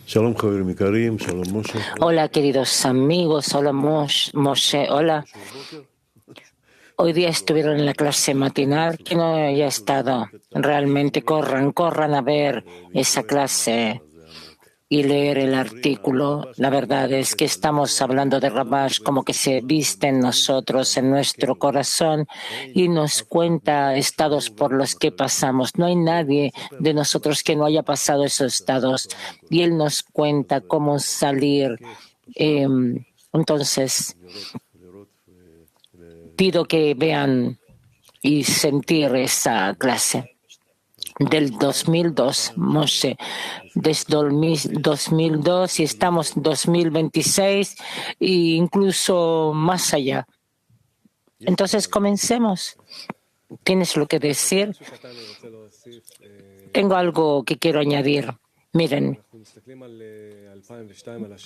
Shalom, Javier Mikarim, Shalom Moshe. Hola, queridos amigos. Hola, Moshe. Hola. Hoy día estuvieron en la clase matinal. Que no haya estado, realmente corran a ver esa clase y leer el artículo. La verdad es que estamos hablando de Rabash como que se viste en nosotros, en nuestro corazón, y nos cuenta estados por los que pasamos. No hay nadie de nosotros que no haya pasado esos estados. Y Él nos cuenta cómo salir. Entonces, pido que vean y sentir esa clase. Del 2002, Moshe, desde 2002 y estamos en 2026 e incluso más allá. Entonces, comencemos. ¿Tienes lo que decir? Tengo algo que quiero añadir. Miren,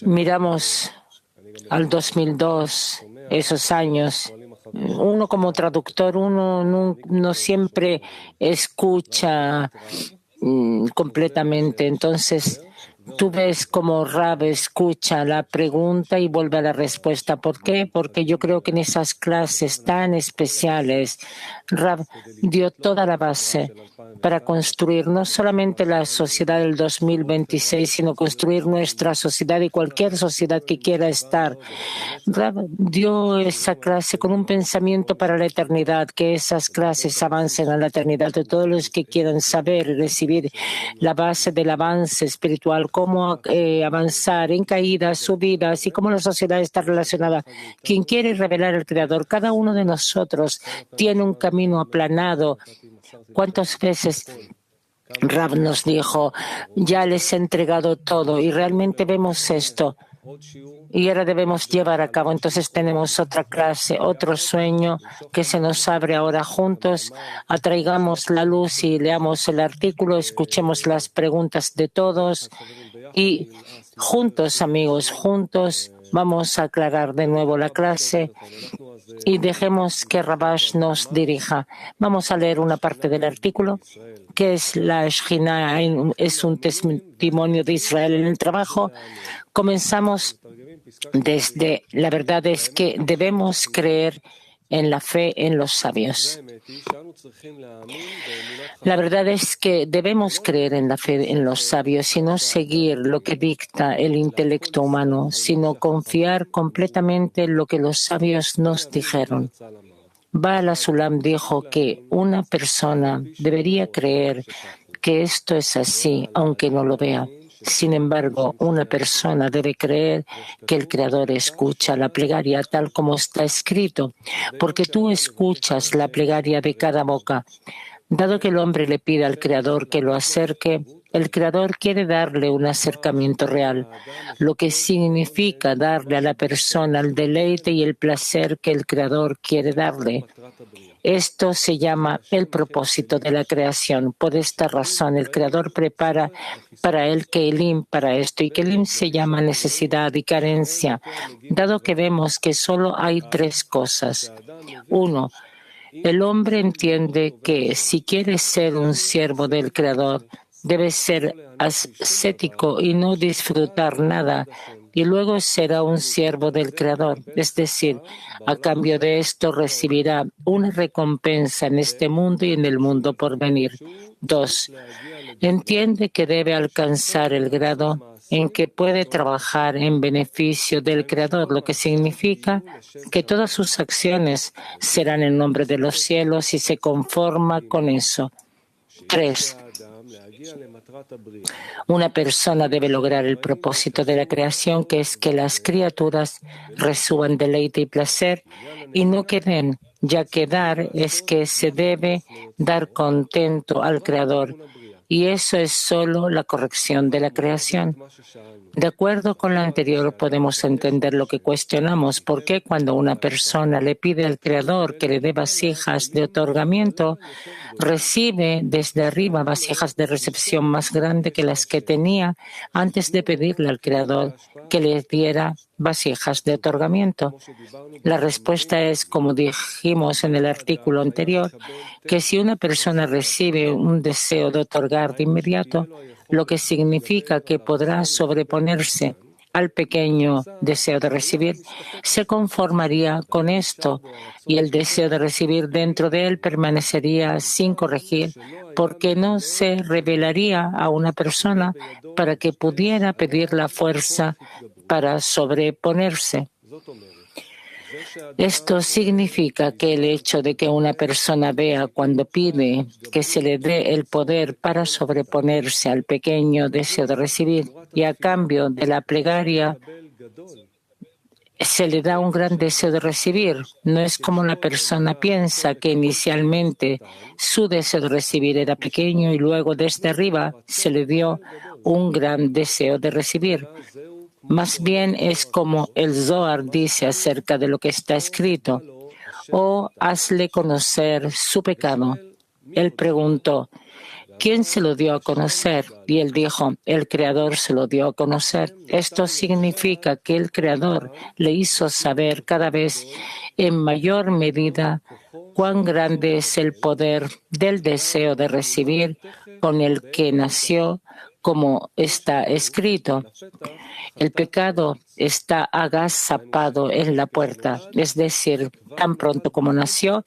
miramos al 2002, esos años. Uno como traductor, uno no siempre escucha completamente. Entonces, tú ves como Rab escucha la pregunta y vuelve a la respuesta. ¿Por qué? Porque yo creo que en esas clases tan especiales, Rab dio toda la base para construir no solamente la sociedad del 2026, sino construir nuestra sociedad y cualquier sociedad que quiera estar. Rab dio esa clase con un pensamiento para la eternidad, que esas clases avancen a la eternidad de todos los que quieran saber y recibir la base del avance espiritual, cómo avanzar en caídas, subidas y cómo la sociedad está relacionada. Quien quiere revelar al Creador, cada uno de nosotros tiene un camino aplanado. ¿Cuántas veces Rab nos dijo, ya les he entregado todo? Y realmente vemos esto. Y ahora debemos llevar a cabo. Entonces tenemos otra clase, otro sueño que se nos abre ahora juntos. Atraigamos la luz y leamos el artículo, escuchemos las preguntas de todos y juntos, amigos, juntos vamos a aclarar de nuevo la clase y dejemos que Rabash nos dirija. Vamos a leer una parte del artículo que es la Shejina, es un testimonio de Israel en el trabajo. Comenzamos desde la verdad es que debemos creer en la fe en los sabios. La verdad es que debemos creer en la fe en los sabios y no seguir lo que dicta el intelecto humano, sino confiar completamente en lo que los sabios nos dijeron. Bala Sulam dijo que una persona debería creer que esto es así, aunque no lo vea. Sin embargo, una persona debe creer que el Creador escucha la plegaria tal como está escrito, porque tú escuchas la plegaria de cada boca. Dado que el hombre le pide al Creador que lo acerque, el Creador quiere darle un acercamiento real, lo que significa darle a la persona el deleite y el placer que el Creador quiere darle. Esto se llama el propósito de la creación. Por esta razón, el Creador prepara para él Kelim para esto, y Kelim se llama necesidad y carencia, dado que vemos que solo hay tres cosas. Uno, el hombre entiende que si quiere ser un siervo del Creador, debe ser ascético y no disfrutar nada, y luego será un siervo del Creador. Es decir, a cambio de esto recibirá una recompensa en este mundo y en el mundo por venir. 2. Entiende que debe alcanzar el grado en que puede trabajar en beneficio del Creador, lo que significa que todas sus acciones serán en nombre de los cielos y se conforma con eso. 3. Una persona debe lograr el propósito de la creación, que es que las criaturas reciban deleite y placer y no queden, ya que dar es que se debe dar contento al Creador. Y eso es solo la corrección de la creación. De acuerdo con lo anterior, podemos entender lo que cuestionamos. ¿Por qué cuando una persona le pide al Creador que le dé vasijas de otorgamiento, recibe desde arriba vasijas de recepción más grandes que las que tenía antes de pedirle al Creador que le diera vasijas de otorgamiento? La respuesta es, como dijimos en el artículo anterior, que si una persona recibe un deseo de otorgar de inmediato, lo que significa que podrá sobreponerse al pequeño deseo de recibir, se conformaría con esto y el deseo de recibir dentro de él permanecería sin corregir, porque no se revelaría a una persona para que pudiera pedir la fuerza para sobreponerse. Esto significa que el hecho de que una persona vea cuando pide que se le dé el poder para sobreponerse al pequeño deseo de recibir y a cambio de la plegaria se le da un gran deseo de recibir. No es como la persona piensa que inicialmente su deseo de recibir era pequeño y luego desde arriba se le dio un gran deseo de recibir. Más bien es como el Zohar dice acerca de lo que está escrito: «Oh, hazle conocer su pecado». Él preguntó: ¿quién se lo dio a conocer? Y él dijo: el Creador se lo dio a conocer. Esto significa que el Creador le hizo saber cada vez en mayor medida cuán grande es el poder del deseo de recibir con el que nació, como está escrito. El pecado está agazapado en la puerta, es decir, tan pronto como nació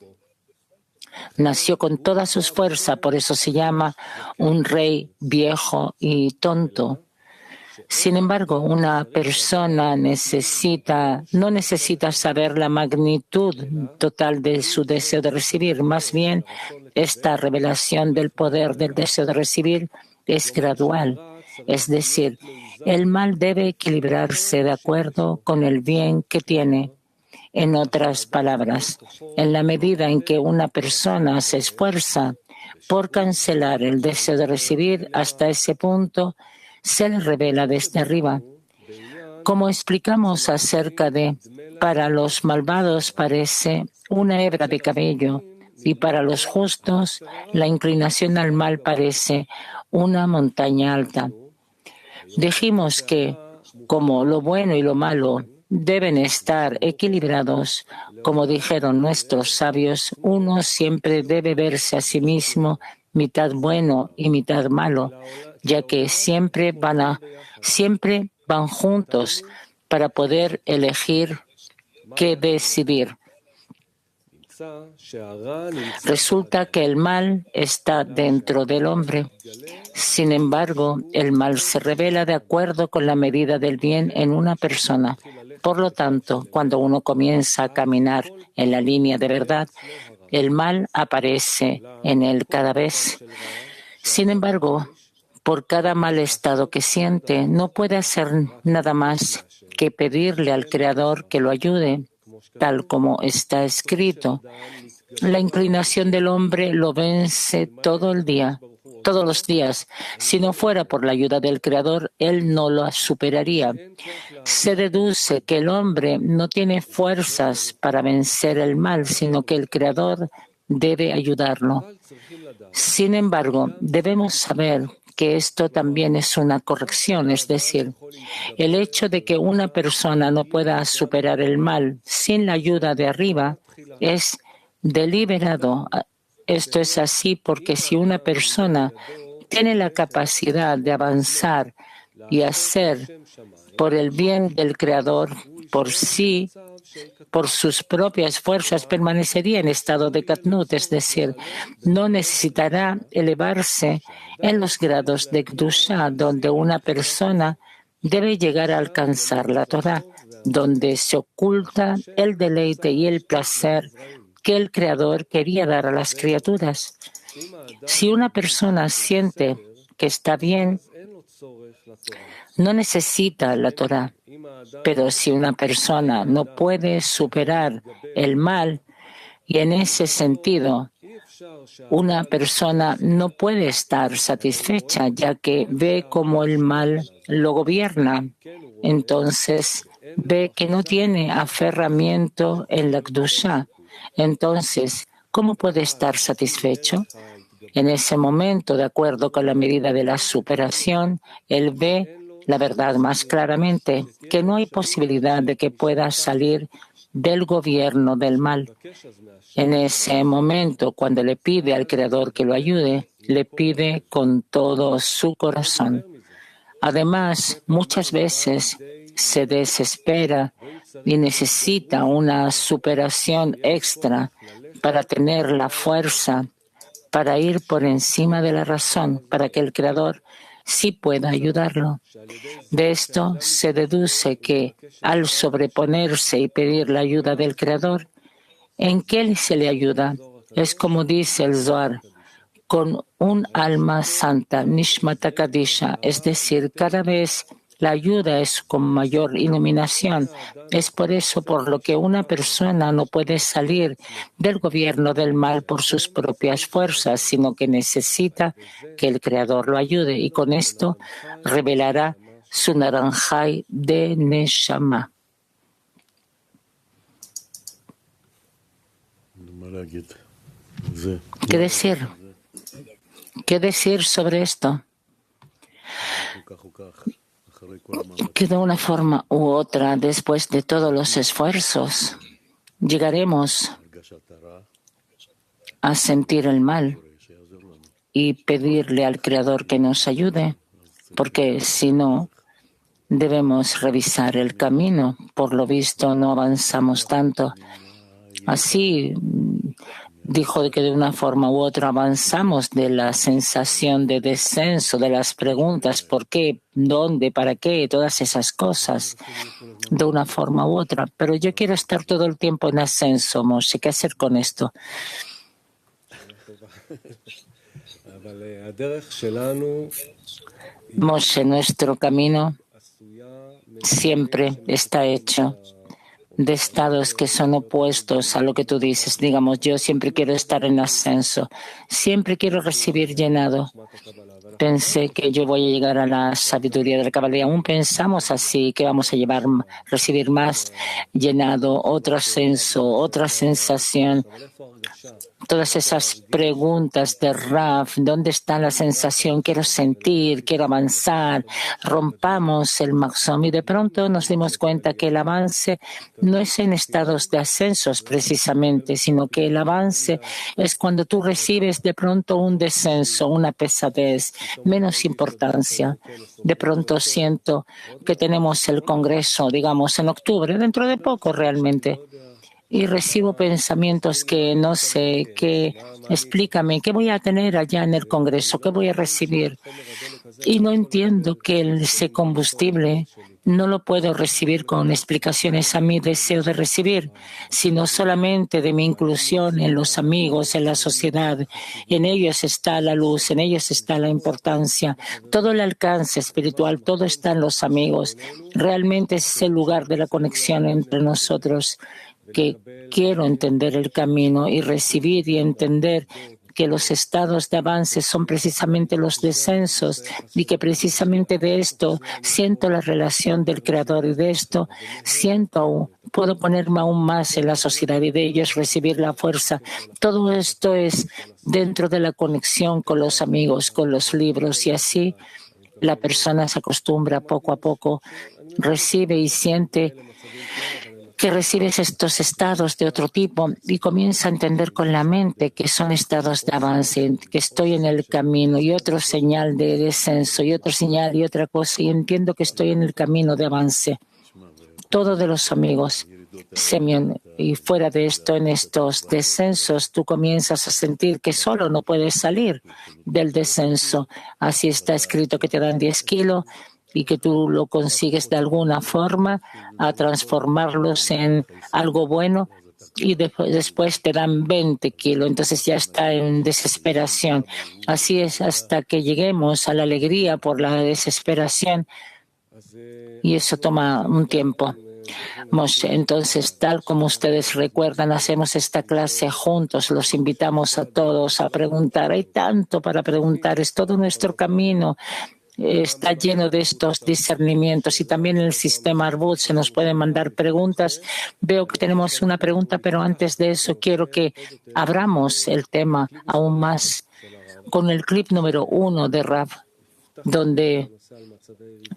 con toda su fuerza, por eso se llama un rey viejo y tonto. Sin embargo, una persona no necesita saber la magnitud total de su deseo de recibir. Más bien, esta revelación del poder del deseo de recibir es gradual. Es decir, el mal debe equilibrarse de acuerdo con el bien que tiene. En otras palabras, en la medida en que una persona se esfuerza por cancelar el deseo de recibir, hasta ese punto se le revela desde arriba. Como explicamos acerca de, para los malvados parece una hebra de cabello y para los justos la inclinación al mal parece una montaña alta. Dijimos que, como lo bueno y lo malo deben estar equilibrados, como dijeron nuestros sabios, uno siempre debe verse a sí mismo mitad bueno y mitad malo, ya que siempre van juntos para poder elegir qué decidir. Resulta que el mal está dentro del hombre. Sin embargo, el mal se revela de acuerdo con la medida del bien en una persona. Por lo tanto, cuando uno comienza a caminar en la línea de verdad, el mal aparece en él cada vez. Sin embargo, por cada mal estado que siente, no puede hacer nada más que pedirle al Creador que lo ayude, tal como está escrito. La inclinación del hombre lo vence todos los días. Si no fuera por la ayuda del Creador, él no lo superaría. Se deduce que el hombre no tiene fuerzas para vencer el mal, sino que el Creador debe ayudarlo. Sin embargo, debemos saber que esto también es una corrección, es decir, el hecho de que una persona no pueda superar el mal sin la ayuda de arriba es deliberado. Esto es así porque si una persona tiene la capacidad de avanzar y hacer por el bien del Creador, por sus propias fuerzas, permanecería en estado de Katnut, es decir, no necesitará elevarse en los grados de Kedusha, donde una persona debe llegar a alcanzar la Torah, donde se oculta el deleite y el placer que el Creador quería dar a las criaturas. Si una persona siente que está bien, no necesita la Torah. Pero si una persona no puede superar el mal, y en ese sentido, una persona no puede estar satisfecha, ya que ve cómo el mal lo gobierna. Entonces, ve que no tiene aferramiento en la Kedusha. Entonces, ¿cómo puede estar satisfecho? En ese momento, de acuerdo con la medida de la superación, él ve la verdad más claramente, que no hay posibilidad de que pueda salir del gobierno del mal. En ese momento, cuando le pide al Creador que lo ayude, le pide con todo su corazón. Además, muchas veces se desespera y necesita una superación extra para tener la fuerza para ir por encima de la razón, para que el Creador sí pueda ayudarlo. De esto se deduce que al sobreponerse y pedir la ayuda del Creador, ¿en qué se le ayuda? Es como dice el Zohar, con un alma santa, Nishmata Kadisha, es decir, cada vez la ayuda es con mayor iluminación. Es por eso por lo que una persona no puede salir del gobierno del mal por sus propias fuerzas, sino que necesita que el Creador lo ayude y con esto revelará su naranjai de Neshama. ¿Qué decir? ¿Qué decir sobre esto? Que de una forma u otra, después de todos los esfuerzos, llegaremos a sentir el mal y pedirle al Creador que nos ayude, porque si no, debemos revisar el camino. Por lo visto, no avanzamos tanto. Así dijo que de una forma u otra avanzamos de la sensación de descenso, de las preguntas, ¿por qué? ¿Dónde? ¿Para qué? Todas esas cosas, de una forma u otra. Pero yo quiero estar todo el tiempo en ascenso, Moshe. ¿Qué hacer con esto? Moshe, nuestro camino siempre está hecho de estados que son opuestos a lo que tú dices. Digamos, yo siempre quiero estar en ascenso, siempre quiero recibir llenado. Pensé que yo voy a llegar a la sabiduría de la Kabbalah. Aún pensamos así, que vamos a recibir más llenado, otro ascenso, otra sensación. Todas esas preguntas de Raf, ¿dónde está la sensación? Quiero sentir, quiero avanzar, rompamos el maxim y de pronto nos dimos cuenta que el avance no es en estados de ascensos precisamente, sino que el avance es cuando tú recibes de pronto un descenso, una pesadez, menos importancia. De pronto siento que tenemos el Congreso, digamos, en octubre, dentro de poco realmente. Y recibo pensamientos que no sé, que explícame, ¿qué voy a tener allá en el Congreso? ¿Qué voy a recibir? Y no entiendo que ese combustible no lo puedo recibir con explicaciones a mi deseo de recibir, sino solamente de mi inclusión en los amigos, en la sociedad. En ellos está la luz, en ellos está la importancia. Todo el alcance espiritual, todo está en los amigos. Realmente es el lugar de la conexión entre nosotros, que quiero entender el camino y recibir y entender que los estados de avance son precisamente los descensos y que precisamente de esto siento la relación del Creador y de esto puedo ponerme aún más en la sociedad y de ellos recibir la fuerza. Todo esto es dentro de la conexión con los amigos, con los libros y así la persona se acostumbra poco a poco, recibe y siente que recibes estos estados de otro tipo y comienza a entender con la mente que son estados de avance, que estoy en el camino y otro señal de descenso y otra señal y otra cosa y entiendo que estoy en el camino de avance. Todo de los amigos. Y fuera de esto, en estos descensos, tú comienzas a sentir que solo no puedes salir del descenso. Así está escrito que te dan 10 kilos y que tú lo consigues de alguna forma a transformarlos en algo bueno y después te dan 20 kilos, entonces ya está en desesperación. Así es hasta que lleguemos a la alegría por la desesperación y eso toma un tiempo. Moshe, entonces, tal como ustedes recuerdan, hacemos esta clase juntos, los invitamos a todos a preguntar. Hay tanto para preguntar, es todo nuestro camino. Está lleno de estos discernimientos y también en el sistema Arbut se nos pueden mandar preguntas. Veo que tenemos una pregunta, pero antes de eso quiero que abramos el tema aún más con el clip número 1 de Rav, donde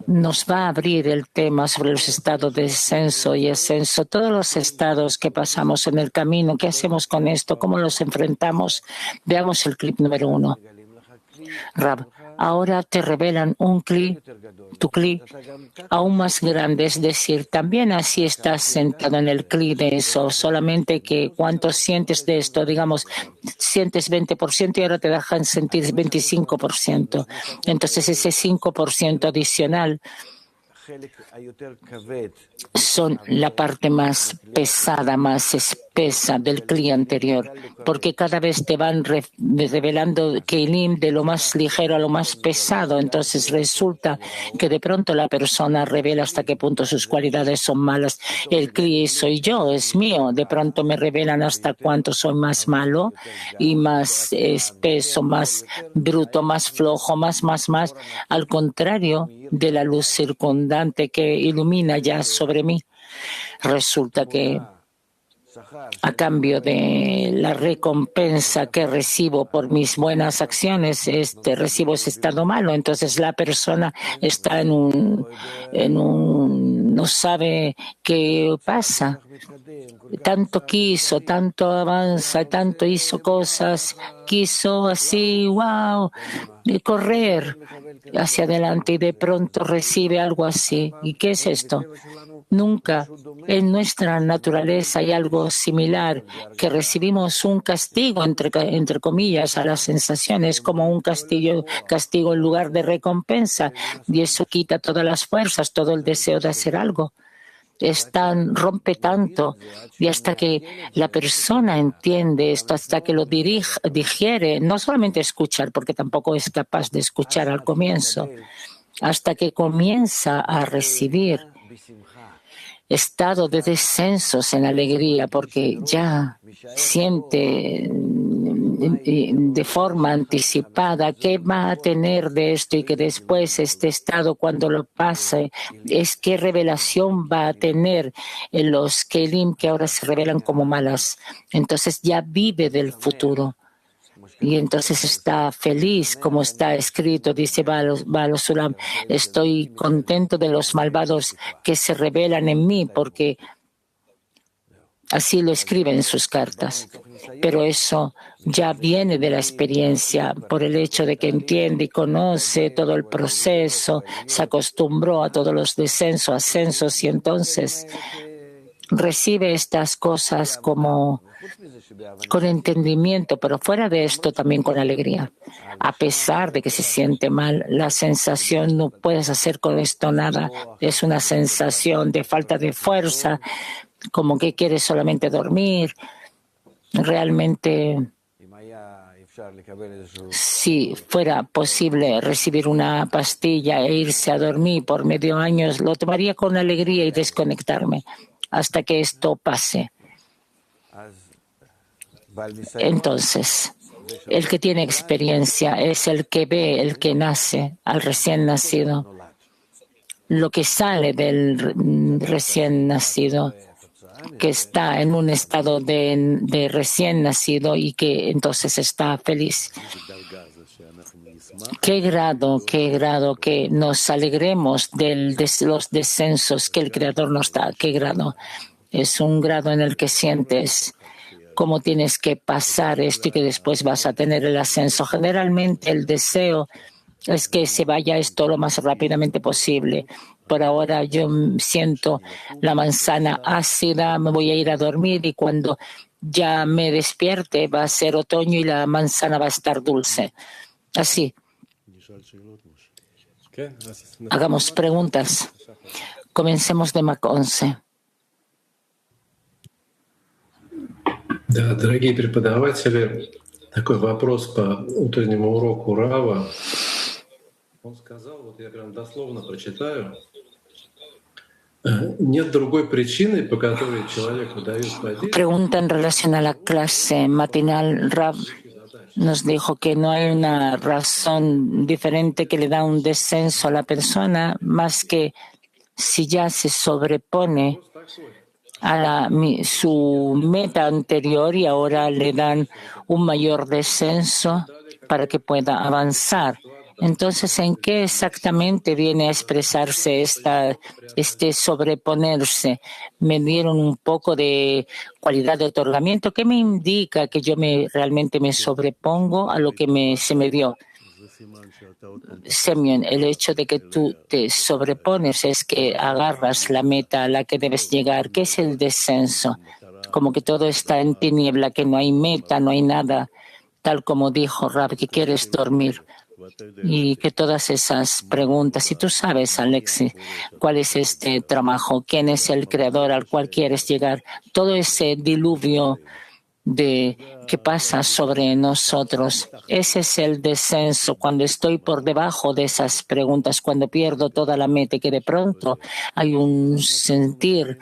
nos va a abrir el tema sobre los estados de descenso y ascenso, todos los estados que pasamos en el camino, qué hacemos con esto, cómo los enfrentamos. Veamos el clip número 1. Rab, ahora te revelan un clip, tu clip aún más grande, es decir, también así estás sentado en el clip de eso, solamente que cuánto sientes de esto, digamos, sientes 20% y ahora te dejan sentir 25%. Entonces ese 5% adicional son la parte más pesada, más espesa del CLI anterior, porque cada vez te van revelando Keilim de lo más ligero a lo más pesado. Entonces resulta que de pronto la persona revela hasta qué punto sus cualidades son malas. El CLI soy yo, es mío. De pronto me revelan hasta cuánto soy más malo y más espeso, más bruto, más flojo, más. Al contrario de la luz circundante que ilumina ya sobre mí. Resulta que a cambio de la recompensa que recibo por mis buenas acciones, recibo ese estado malo. Entonces la persona está no sabe qué pasa. Tanto quiso, tanto avanza, tanto hizo cosas, quiso así, wow, correr hacia adelante y de pronto recibe algo así. ¿Y qué es esto? Nunca en nuestra naturaleza hay algo similar, que recibimos un castigo, entre comillas, a las sensaciones, como un castigo en lugar de recompensa, y eso quita todas las fuerzas, todo el deseo de hacer algo. Rompe tanto, y hasta que la persona entiende esto, hasta que lo digiere, no solamente escuchar, porque tampoco es capaz de escuchar al comienzo, hasta que comienza a recibir estado de descensos en alegría, porque ya siente de forma anticipada qué va a tener de esto y que después este estado, cuando lo pase, es qué revelación va a tener en los Kelim que ahora se revelan como malas. Entonces ya vive del futuro. Y entonces está feliz, como está escrito, dice Baal Sulam, estoy contento de los malvados que se revelan en mí, porque así lo escribe en sus cartas. Pero eso ya viene de la experiencia, por el hecho de que entiende y conoce todo el proceso, se acostumbró a todos los descensos, ascensos, y entonces recibe estas cosas como con entendimiento, pero fuera de esto también con alegría. A pesar de que se siente mal, la sensación no puedes hacer con esto nada. Es una sensación de falta de fuerza, como que quieres solamente dormir. Realmente, si fuera posible recibir una pastilla e irse a dormir por medio año, lo tomaría con alegría y desconectarme hasta que esto pase. Entonces, el que tiene experiencia es el que ve, el que nace al recién nacido, lo que sale del recién nacido, que está en un estado de recién nacido y que entonces está feliz. Qué grado que nos alegremos de los descensos que el Creador nos da. Qué grado. Es un grado en el que sientes cómo tienes que pasar esto y que después vas a tener el ascenso. Generalmente el deseo es que se vaya esto lo más rápidamente posible. Por ahora yo siento la manzana ácida, me voy a ir a dormir y cuando ya me despierte va a ser otoño y la manzana va a estar dulce. Así. Hagamos preguntas. Comencemos de Mac 11. Да, дорогие преподаватели, такой вопрос по утреннему уроку Рава. Он сказал, вот я прям дословно прочитаю, нет другой причины, по которой человеку дают падение. Pregunta en relación a la clase matinal. Rav nos dijo que no hay una razón diferente que le da un descenso a la persona más que si ya se sobrepone a su meta anterior y ahora le dan un mayor descenso para que pueda avanzar. Entonces, ¿en qué exactamente viene a expresarse este sobreponerse? Me dieron un poco de cualidad de otorgamiento. ¿Qué me indica que yo realmente me sobrepongo a lo que se me dio? Semyon, el hecho de que tú te sobrepones es que agarras la meta a la que debes llegar. ¿Qué es el descenso? Como que todo está en tiniebla, que no hay meta, no hay nada, tal como dijo Rab, que quieres dormir. Y que todas esas preguntas, si tú sabes, Alexis, cuál es este trabajo, quién es el creador al cual quieres llegar, todo ese diluvio que pasa sobre nosotros. Ese es el descenso, cuando estoy por debajo de esas preguntas, cuando pierdo toda la meta, que de pronto hay un sentir,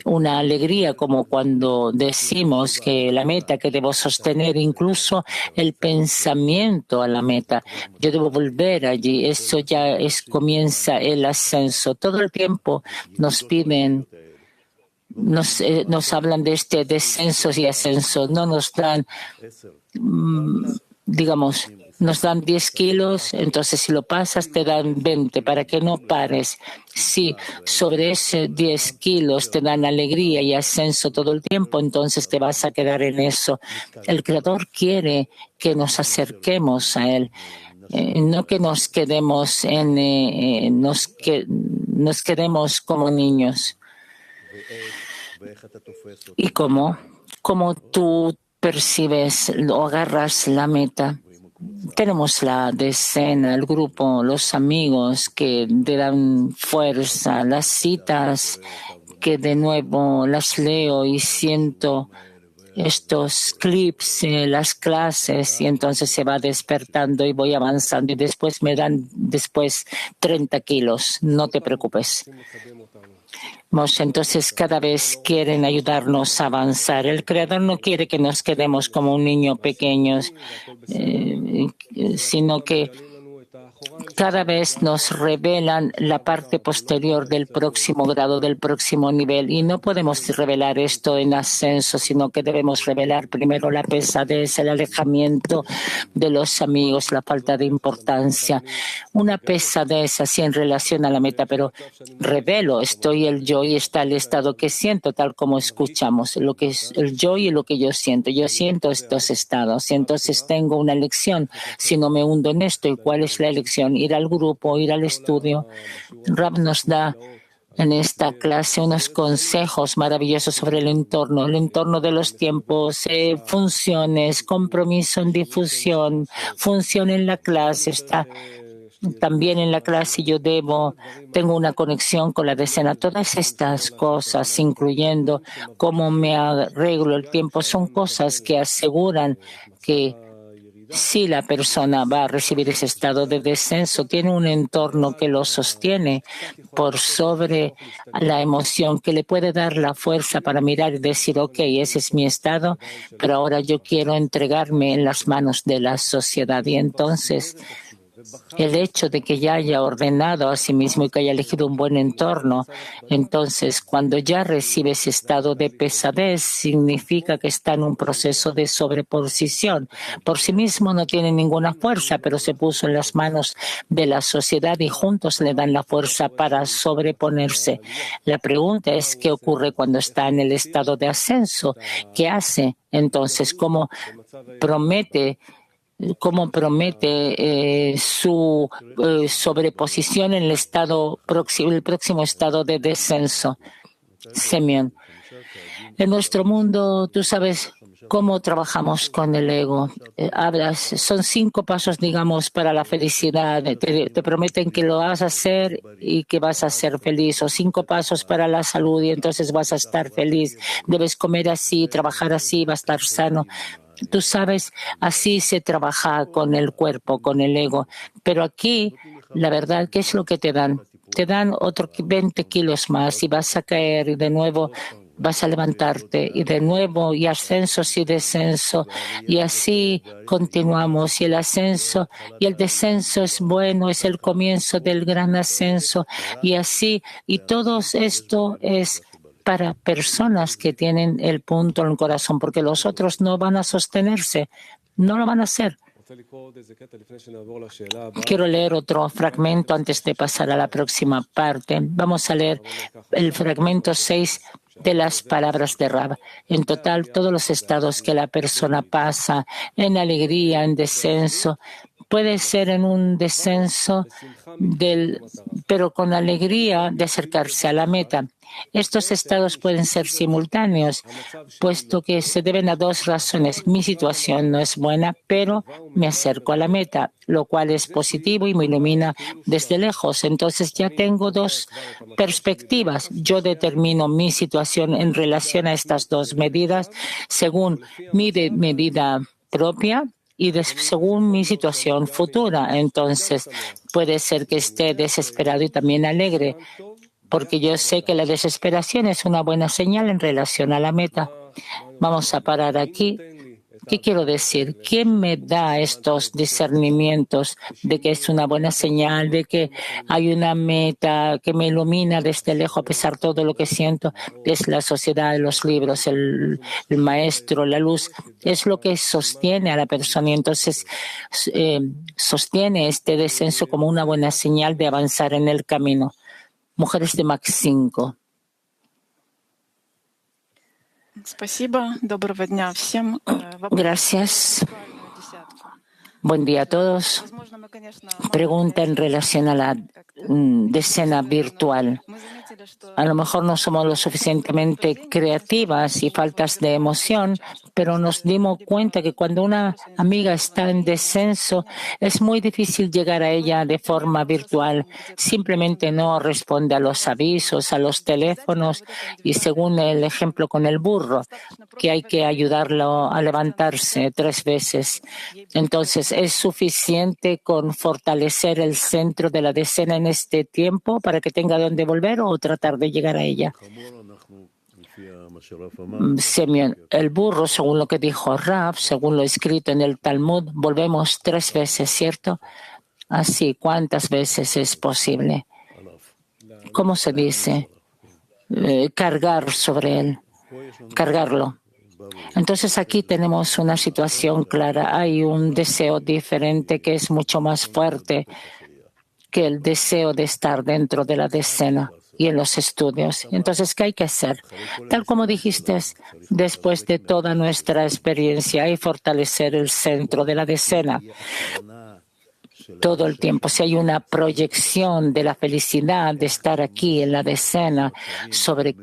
una alegría, como cuando decimos que la meta que debo sostener, incluso el pensamiento a la meta, yo debo volver allí. Eso ya comienza el ascenso. Todo el tiempo nos piden, nos hablan de este descensos y ascensos, no nos dan, digamos, nos dan 10 kilos, entonces si lo pasas te dan 20 para que no pares. Si sobre ese 10 kilos te dan alegría y ascenso todo el tiempo, entonces te vas a quedar en eso. El Creador quiere que nos acerquemos a Él. No que nos quedemos nos quedemos como niños. ¿Y cómo tú percibes o agarras la meta? Tenemos la decena, el grupo, los amigos que te dan fuerza, las citas que de nuevo las leo y siento estos clips, las clases, y entonces se va despertando y voy avanzando y después me dan 30 kilos. No te preocupes. Entonces cada vez quieren ayudarnos a avanzar. El Creador no quiere que nos quedemos como un niño pequeño, sino que cada vez nos revelan la parte posterior del próximo grado, del próximo nivel. Y no podemos revelar esto en ascenso, sino que debemos revelar primero la pesadez, el alejamiento de los amigos, la falta de importancia. Una pesadez así en relación a la meta, pero revelo, estoy el yo y está el estado que siento, tal como escuchamos, lo que es el yo y lo que yo siento. Yo siento estos estados y entonces tengo una elección si no me hundo en esto. ¿Y cuál es la elección? Ir al grupo, ir al estudio. Rab nos da en esta clase unos consejos maravillosos sobre el entorno de los tiempos, funciones, compromiso en difusión, función en la clase. Está también en la clase tengo una conexión con la decena. Todas estas cosas, incluyendo cómo me arreglo el tiempo, son cosas que aseguran que si la persona va a recibir ese estado de descenso, tiene un entorno que lo sostiene por sobre la emoción, que le puede dar la fuerza para mirar y decir, ok, ese es mi estado, pero ahora yo quiero entregarme en las manos de la sociedad. Y entonces el hecho de que ya haya ordenado a sí mismo y que haya elegido un buen entorno, entonces cuando ya recibe ese estado de pesadez, significa que está en un proceso de sobreposición. Por sí mismo no tiene ninguna fuerza, pero se puso en las manos de la sociedad y juntos le dan la fuerza para sobreponerse. La pregunta es, ¿qué ocurre cuando está en el estado de ascenso? ¿Qué hace? Entonces, ¿cómo promete su sobreposición en el próximo estado de descenso? Semyon, en nuestro mundo, tú sabes cómo trabajamos con el ego. Son 5 pasos, digamos, para la felicidad. Te prometen que lo vas a hacer y que vas a ser feliz. O 5 pasos para la salud y entonces vas a estar feliz. Debes comer así, trabajar así, vas a estar sano. Tú sabes, así se trabaja con el cuerpo, con el ego. Pero aquí, la verdad, ¿qué es lo que te dan? Te dan otros 20 kilos más y vas a caer y de nuevo vas a levantarte y de nuevo y ascensos y descenso y así continuamos y el ascenso y el descenso es bueno, es el comienzo del gran ascenso y así y todo esto es para personas que tienen el punto en el corazón, porque los otros no van a sostenerse, no lo van a hacer. Quiero leer otro fragmento antes de pasar a la próxima parte. Vamos a leer el fragmento 6 de las palabras de Rab. En total, todos los estados que la persona pasa, en alegría, en descenso, puede ser en un descenso pero con alegría de acercarse a la meta. Estos estados pueden ser simultáneos, puesto que se deben a dos razones. Mi situación no es buena, pero me acerco a la meta, lo cual es positivo y me ilumina desde lejos. Entonces ya tengo dos perspectivas. Yo determino mi situación en relación a estas dos medidas según mi medida propia y según mi situación futura. Entonces, puede ser que esté desesperado y también alegre, porque yo sé que la desesperación es una buena señal en relación a la meta. Vamos a parar aquí. ¿Qué quiero decir? ¿Quién me da estos discernimientos de que es una buena señal, de que hay una meta que me ilumina desde lejos a pesar de todo lo que siento? Es la sociedad, los libros, el maestro, la luz. Es lo que sostiene a la persona y entonces sostiene este descenso como una buena señal de avanzar en el camino. Mujeres de Max 5. Gracias. Buen día a todos. Pregunta en relación a la decena virtual. A lo mejor no somos lo suficientemente creativas y faltas de emoción, pero nos dimos cuenta que cuando una amiga está en descenso es muy difícil llegar a ella de forma virtual. Simplemente no responde a los avisos, a los teléfonos y según el ejemplo con el burro, que hay que ayudarlo a levantarse 3 veces. Entonces, ¿es suficiente con fortalecer el centro de la decena en este tiempo para que tenga dónde volver o tratar de llegar a ella? Simeón, el burro, según lo que dijo Rab, según lo escrito en el Talmud, volvemos 3 veces, ¿cierto? Así, ¿cuántas veces es posible? ¿Cómo se dice? Cargar sobre él, cargarlo. Entonces aquí tenemos una situación clara. Hay un deseo diferente que es mucho más fuerte que el deseo de estar dentro de la decena y en los estudios. Entonces, ¿qué hay que hacer? Tal como dijiste, después de toda nuestra experiencia, hay fortalecer el centro de la decena todo el tiempo. Si hay una proyección de la felicidad de estar aquí en la decena sobre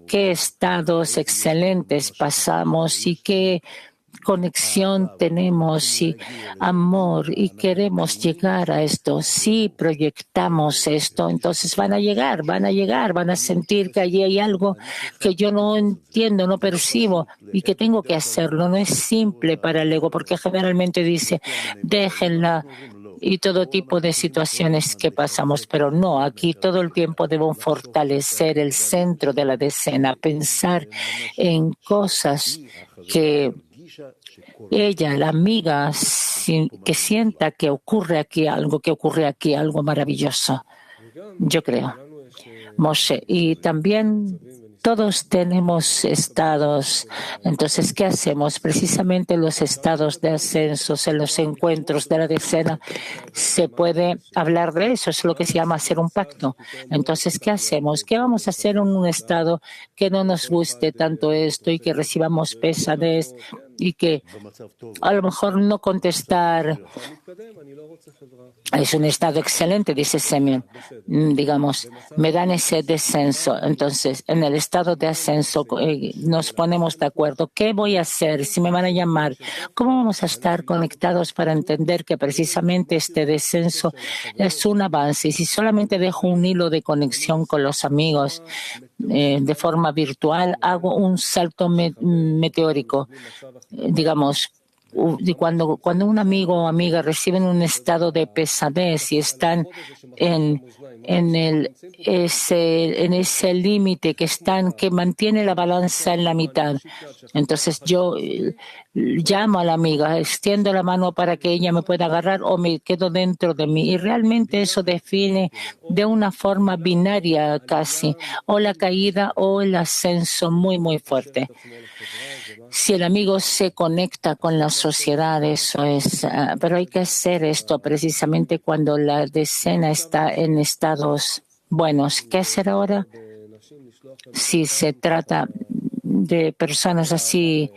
qué estados excelentes pasamos y qué conexión tenemos y amor y queremos llegar a esto. Si proyectamos esto, entonces van a sentir que allí hay algo que yo no entiendo, no percibo y que tengo que hacerlo. No es simple para el ego porque generalmente dice, déjenla y todo tipo de situaciones que pasamos, pero no, aquí todo el tiempo debemos fortalecer el centro de la decena, pensar en cosas que ella, la amiga, que sienta que ocurre aquí algo maravilloso. Yo creo, Moshe, y también todos tenemos estados. Entonces, ¿qué hacemos? Precisamente los estados de ascensos, en los encuentros de la decena, se puede hablar de eso. Es lo que se llama hacer un pacto. Entonces, ¿qué hacemos? ¿Qué vamos a hacer en un estado que no nos guste tanto esto y que recibamos pesadez y que a lo mejor no contestar es un estado excelente, dice Simeón. Digamos, me dan ese descenso. Entonces, en el estado de ascenso nos ponemos de acuerdo. ¿Qué voy a hacer? Si me van a llamar, ¿cómo vamos a estar conectados para entender que precisamente este descenso es un avance? Y si solamente dejo un hilo de conexión con los amigos de forma virtual, hago un salto meteórico. Digamos, cuando un amigo o amiga reciben un estado de pesadez y están en ese límite que mantiene la balanza en la mitad. Entonces yo llamo a la amiga, extiendo la mano para que ella me pueda agarrar o me quedo dentro de mí. Y realmente eso define de una forma binaria casi, o la caída o el ascenso muy, muy fuerte. Si el amigo se conecta con la sociedad, eso es, pero hay que hacer esto precisamente cuando la decena está en estados buenos. ¿Qué hacer ahora? Si se trata de personas así,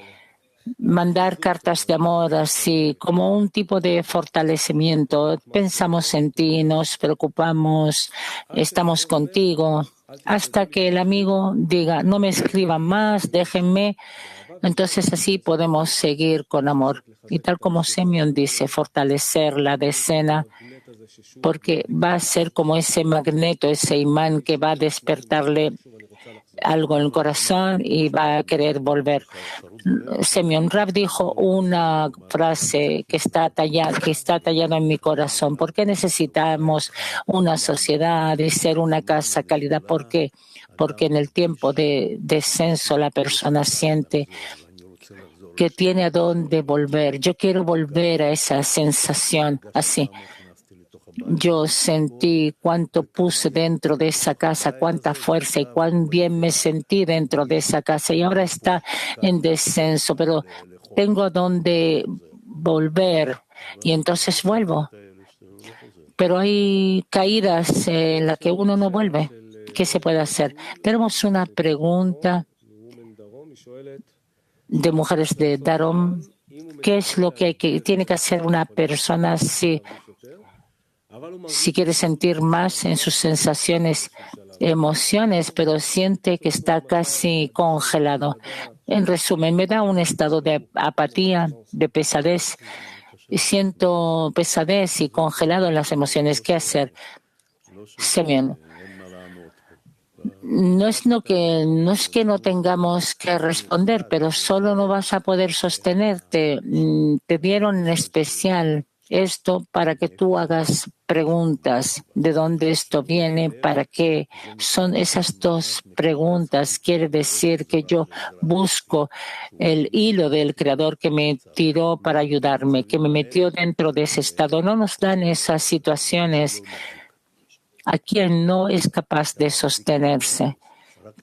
mandar cartas de amor así, como un tipo de fortalecimiento. Pensamos en ti, nos preocupamos, estamos contigo, hasta que el amigo diga, no me escriban más, déjenme. Entonces así podemos seguir con amor. Y tal como Semyon dice, fortalecer la decena, porque va a ser como ese magneto, ese imán que va a despertarle algo en el corazón y va a querer volver. Semyon Rab dijo una frase que está tallada en mi corazón. ¿Por qué necesitamos una sociedad y ser una casa cálida? ¿Por qué? Porque en el tiempo de descenso la persona siente que tiene a dónde volver. Yo quiero volver a esa sensación así. Yo sentí cuánto puse dentro de esa casa, cuánta fuerza y cuán bien me sentí dentro de esa casa. Y ahora está en descenso, pero tengo a dónde volver y entonces vuelvo. Pero hay caídas en las que uno no vuelve. ¿Qué se puede hacer? Tenemos una pregunta de mujeres de Darom. ¿Qué es lo que tiene que hacer una persona si quiere sentir más en sus sensaciones, emociones, pero siente que está casi congelado? En resumen, me da un estado de apatía, de pesadez. Siento pesadez y congelado en las emociones. ¿Qué hacer? Semyon. No es que no tengamos que responder, pero solo no vas a poder sostenerte. Te dieron en especial esto para que tú hagas preguntas. ¿De dónde esto viene? ¿Para qué? Son esas dos preguntas. Quiere decir que yo busco el hilo del Creador que me tiró para ayudarme, que me metió dentro de ese estado. No nos dan esas situaciones a quien no es capaz de sostenerse.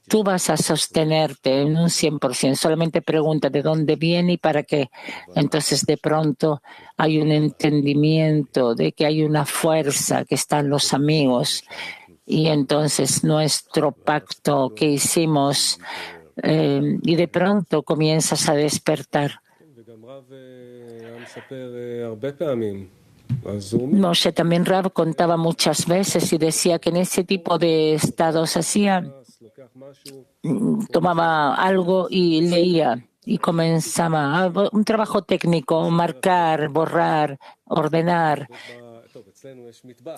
Tú vas a sostenerte en un 100%. Solamente pregunta de dónde viene y para qué. Entonces, de pronto hay un entendimiento de que hay una fuerza, que están los amigos. Y entonces nuestro pacto que hicimos, y de pronto comienzas a despertar. Moshe también Rab contaba muchas veces y decía que en ese tipo de estados tomaba algo y leía y comenzaba un trabajo técnico, marcar, borrar, ordenar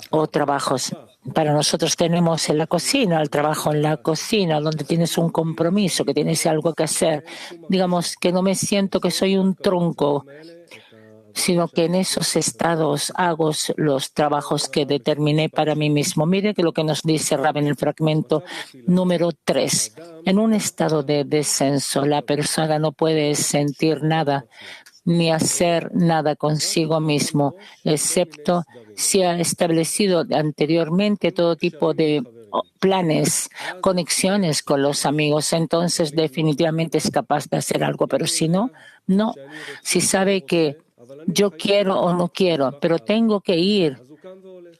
o trabajos. Para nosotros tenemos en la cocina, el trabajo en la cocina, donde tienes un compromiso, que tienes algo que hacer. Digamos que no me siento que soy un tronco, sino que en esos estados hago los trabajos que determiné para mí mismo. Mire que lo que nos dice Rab en el fragmento número 3. En un estado de descenso, la persona no puede sentir nada ni hacer nada consigo mismo, excepto si ha establecido anteriormente todo tipo de planes, conexiones con los amigos. Entonces definitivamente es capaz de hacer algo, pero si no, no. Si sabe que yo quiero o no quiero, pero tengo que ir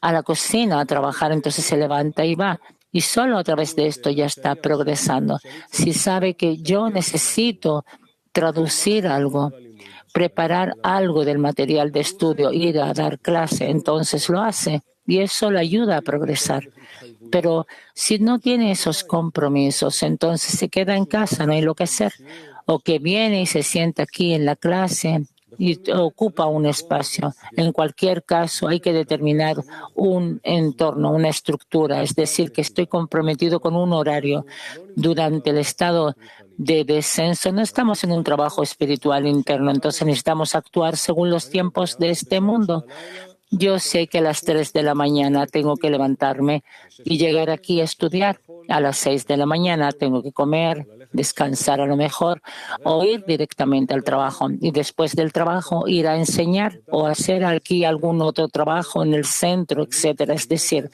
a la cocina a trabajar, entonces se levanta y va. Y solo a través de esto ya está progresando. Si sabe que yo necesito traducir algo, preparar algo del material de estudio, ir a dar clase, entonces lo hace. Y eso le ayuda a progresar. Pero si no tiene esos compromisos, entonces se queda en casa, no hay lo que hacer. O que viene y se sienta aquí en la clase y ocupa un espacio. En cualquier caso, hay que determinar un entorno, una estructura, es decir, que estoy comprometido con un horario. Durante el estado de descenso no estamos en un trabajo espiritual interno, entonces necesitamos actuar según los tiempos de este mundo. Yo sé que a las 3 de la mañana tengo que levantarme y llegar aquí a estudiar. A las 6 de la mañana tengo que comer, descansar a lo mejor o ir directamente al trabajo. Y después del trabajo ir a enseñar o hacer aquí algún otro trabajo en el centro, etcétera. Es decir,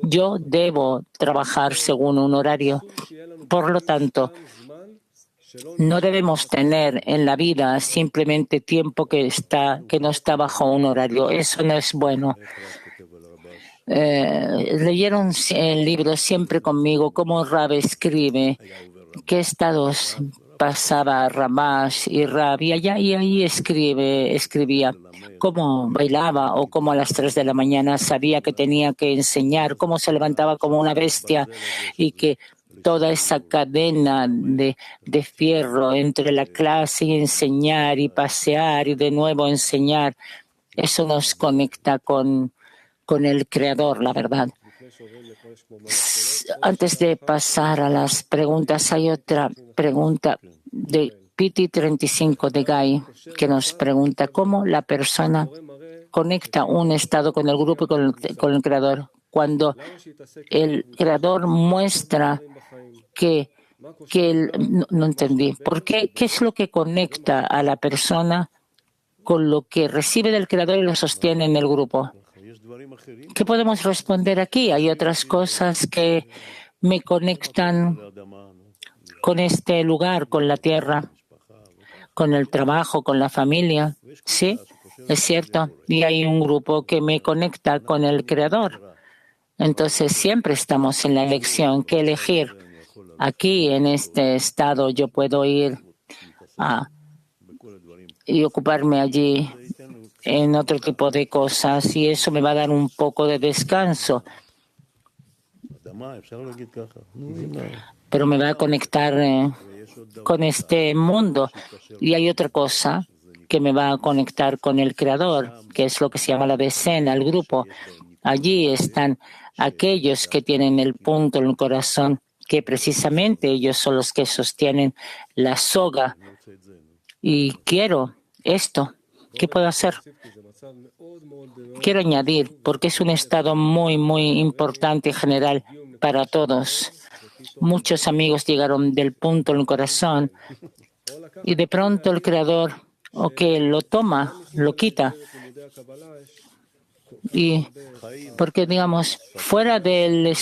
yo debo trabajar según un horario. Por lo tanto, No debemos tener en la vida simplemente tiempo que no está bajo un horario. Eso no es bueno. Leyeron el libro siempre conmigo, cómo Rab escribe, qué estados pasaba Ramash y Rab, y ahí escribía cómo bailaba o cómo a las 3 de la mañana sabía que tenía que enseñar, cómo se levantaba como una bestia y que toda esa cadena de fierro entre la clase y enseñar y pasear y de nuevo enseñar, eso nos conecta con el Creador, la verdad. Antes de pasar a las preguntas, hay otra pregunta de Piti 35 de Gai que nos pregunta cómo la persona conecta un estado con el grupo y con el Creador. Cuando el Creador muestra que no entendí. ¿Por qué? ¿Qué es lo que conecta a la persona con lo que recibe del Creador y lo sostiene en el grupo? ¿Qué podemos responder aquí? Hay otras cosas que me conectan con este lugar, con la tierra, con el trabajo, con la familia. Sí, es cierto. Y hay un grupo que me conecta con el Creador. Entonces siempre estamos en la elección. ¿Qué elegir? Aquí, en este estado, yo puedo ir y ocuparme allí en otro tipo de cosas y eso me va a dar un poco de descanso, pero me va a conectar con este mundo. Y hay otra cosa que me va a conectar con el Creador, que es lo que se llama la decena, el grupo. Allí están aquellos que tienen el punto en el corazón, que precisamente ellos son los que sostienen la soga. Y quiero esto. ¿Qué puedo hacer? Quiero añadir, porque es un estado muy, muy importante en general para todos. Muchos amigos llegaron del punto en el corazón y de pronto el Creador lo toma, lo quita. Y porque, digamos, fuera del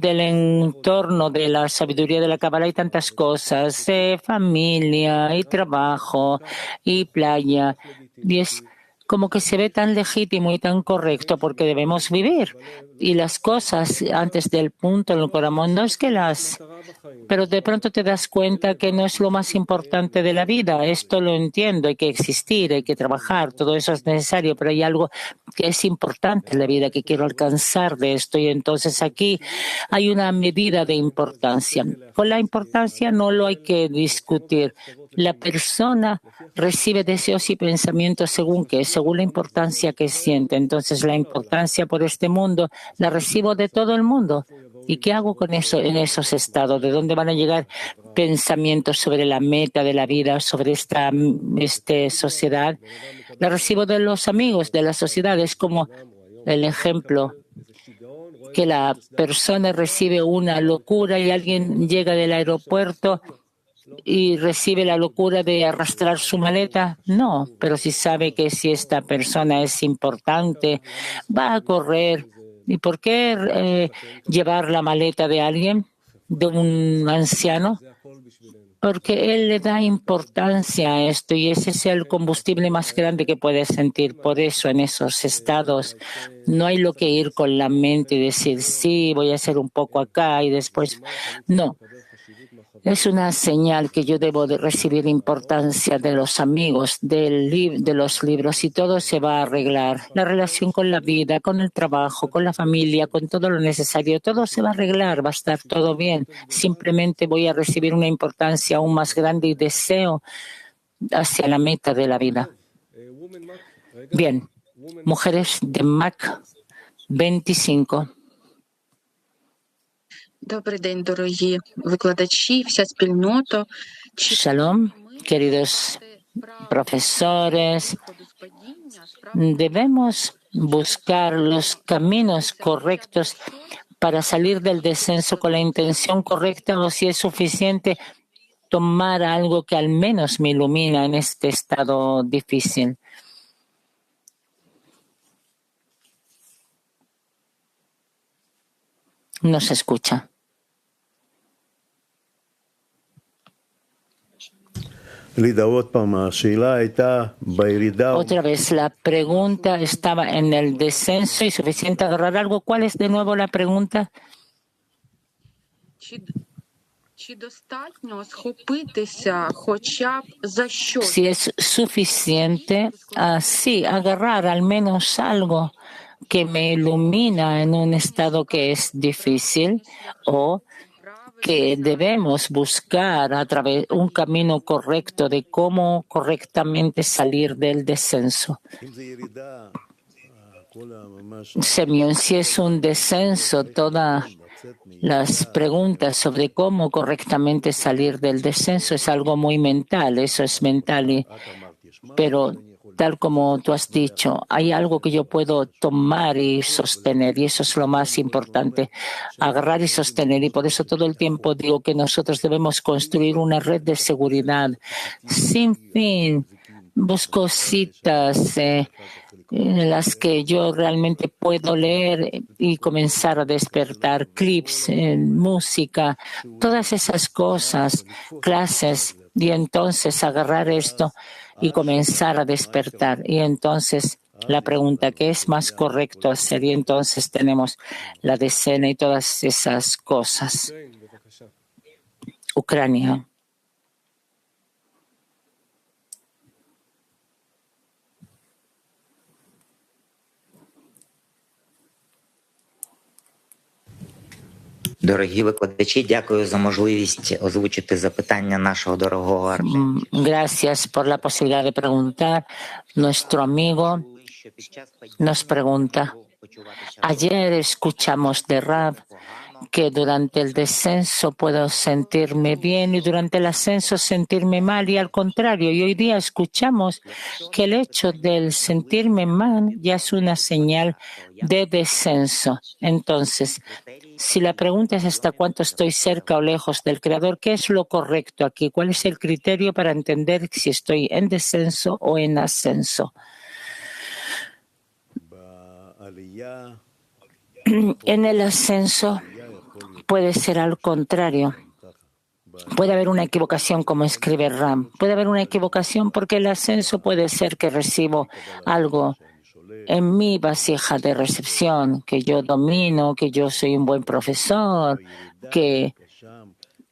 entorno de la sabiduría de la Kabbalah hay tantas cosas, familia y trabajo y playa, y es como que se ve tan legítimo y tan correcto porque debemos vivir. Y las cosas antes del punto en el corazón no es que pero de pronto te das cuenta que no es lo más importante de la vida. Esto lo entiendo, hay que existir, hay que trabajar, todo eso es necesario, pero hay algo que es importante en la vida que quiero alcanzar de esto. Y entonces aquí hay una medida de importancia. Con la importancia no lo hay que discutir. La persona recibe deseos y pensamientos según la importancia que siente. Entonces la importancia por este mundo la recibo de todo el mundo. ¿Y qué hago con eso en esos estados? ¿De dónde van a llegar pensamientos sobre la meta de la vida, sobre esta sociedad? La recibo de los amigos de la sociedad. Es como el ejemplo que la persona recibe una locura y alguien llega del aeropuerto y recibe la locura de arrastrar su maleta. No, pero si sabe que si esta persona es importante, va a correr. ¿Y por qué llevar la maleta de alguien, de un anciano? Porque él le da importancia a esto y ese es el combustible más grande que puedes sentir. Por eso en esos estados no hay lo que ir con la mente y decir, sí, voy a hacer un poco acá y después. No. Es una señal que yo debo de recibir importancia de los amigos, de los libros y todo se va a arreglar. La relación con la vida, con el trabajo, con la familia, con todo lo necesario, todo se va a arreglar, va a estar todo bien. Simplemente voy a recibir una importancia aún más grande y deseo hacia la meta de la vida. Bien, mujeres de Mac 25. Shalom, queridos profesores. Debemos buscar los caminos correctos para salir del descenso con la intención correcta o si es suficiente tomar algo que al menos me ilumina en este estado difícil. No se escucha. Otra vez, la pregunta estaba en el descenso y suficiente agarrar algo. ¿Cuál es de nuevo la pregunta? Si es suficiente así agarrar al menos algo que me ilumina en un estado que es difícil, o que debemos buscar a través un camino correcto de cómo correctamente salir del descenso. Semyon, si es un descenso, todas las preguntas sobre cómo correctamente salir del descenso es algo muy mental, eso es mental, pero tal como tú has dicho, hay algo que yo puedo tomar y sostener, y eso es lo más importante, agarrar y sostener. Y por eso todo el tiempo digo que nosotros debemos construir una red de seguridad sin fin. Busco citas en las que yo realmente puedo leer y comenzar a despertar, clips, música, todas esas cosas, clases, y entonces agarrar esto y comenzar a despertar. Y entonces la pregunta, ¿qué es más correcto hacer? Y entonces tenemos la decena y todas esas cosas. Ucrania. Дорогі викладачі, дякую за можливість озвучити запитання нашого дорогого Артема. Gracias por la posibilidad de preguntar. Nuestro amigo nos pregunta. Ayer escuchamos de Rab que durante el descenso puedo sentirme bien y durante el ascenso sentirme mal, y al contrario. Y hoy día escuchamos que el hecho del sentirme mal ya es una señal de descenso. Entonces, si la pregunta es hasta cuánto estoy cerca o lejos del Creador, ¿qué es lo correcto aquí? ¿Cuál es el criterio para entender si estoy en descenso o en ascenso? En el ascenso puede ser al contrario. Puede haber una equivocación, como escribe Ram. Puede haber una equivocación porque el ascenso puede ser que recibo algo en mi vasija de recepción, que yo domino, que yo soy un buen profesor, que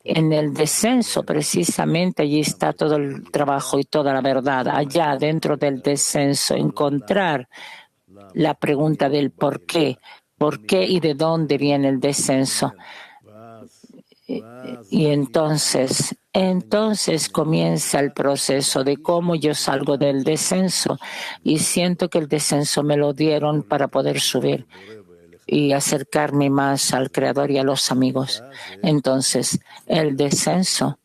en el descenso precisamente allí está todo el trabajo y toda la verdad. Allá dentro del descenso encontrar la pregunta del por qué y de dónde viene el descenso. Y entonces comienza el proceso de cómo yo salgo del descenso, y siento que el descenso me lo dieron para poder subir y acercarme más al Creador y a los amigos. Entonces, el descenso,